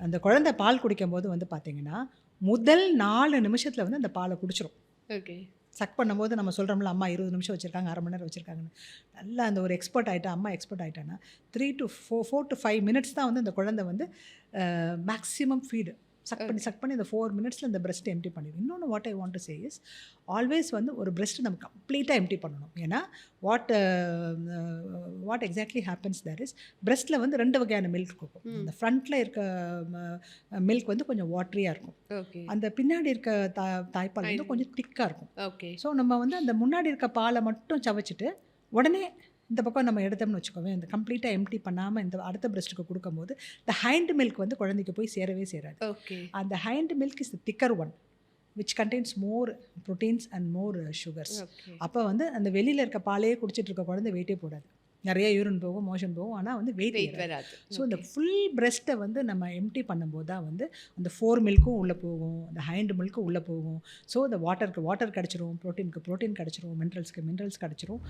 அந்த குழந்தை பால் குடிக்கும்போது வந்து பார்த்தீங்கன்னா, முதல் 4 நிமிஷத்துல வந்து அந்த பால குடிச்சிரும். ஓகே. சக் பண்ணும்போது நம்ம சொல்றோம்ல, அம்மா 20 நிமிஷம் வச்சிருக்காங்க, 1/2 மணி நேரம் வச்சிருக்காங்கன்னு. நல்லா அந்த ஒரு எக்ஸ்பர்ட் ஆயிட்டா, அம்மா எக்ஸ்பர்ட் ஆயிட்டான்னா, 4 to 5 மினிட்ஸ் தான் வந்து அந்த குழந்தை வந்து மேக்ஸிமம் ஃபீடு. சக் பண்ணி அந்த 4 மினிட்ஸ்ல அந்த பிரஸ்ட் எம்ப்டி பண்ணிடும். இன்னொன்னு what I want to say is, always வந்து ஒரு பிரஸ்ட் நம்ம கம்ப்ளீட்டா எம்ப்டி பண்ணணும். ஏன்னா, what what exactly happens there is, பிரஸ்ட்ல வந்து 2 வகையான மில்க் இருக்கும். அந்த ஃப்ரண்ட்ல இருக்க மில்க் வந்து கொஞ்சம் வாட்டரியா இருக்கும். ஓகே. அந்த பின்னாடி இருக்க தாய்ப்பால் வந்து கொஞ்சம் திக்கா இருக்கும். ஓகே. ஸோ நம்ம வந்து அந்த முன்னாடி இருக்க பாலை மட்டும் சவைச்சிட்டு உடனே இந்த பக்கம் நம்ம எடுத்தோம்னு வச்சுக்கோங்க, இந்த கம்ப்ளீட்டாக எம்ப்டி பண்ணாமல் இந்த அடுத்த பிரஸ்ட்டுக்கு கொடுக்கும்போது இந்த ஹைண்ட் மில்க் வந்து குழந்தைக்கு போய் சேரவே சேராது. ஓகே. அந்த hind milk is the thicker one which contains more proteins and more sugars. Okay. அப்போ வந்து அந்த வெளியில் இருக்க பாலையே குடிச்சிட்டு இருக்க குழந்தை வெயிட்டே போடாது. நிறைய யூரின் போகும், மோஷன் போகும், ஆனால் வந்து வெயிட் வெயிட் வராது. ஸோ இந்த ஃபுல் பிரஸ்ட்டை வந்து நம்ம எம்ப்டி பண்ணும்போது தான் வந்து அந்த 4 மில்க்கும் உள்ளே போகும், அந்த ஹைண்ட் மில்க்கும் உள்ளே போகும். ஸோ இந்த வாட்டருக்கு வாட்டர் கிடச்சிரும், ப்ரோட்டீனுக்கு ப்ரோட்டீன் கிடச்சிரும், மினரல்ஸ்க்கு மினரல்ஸ் கிடச்சிரும்.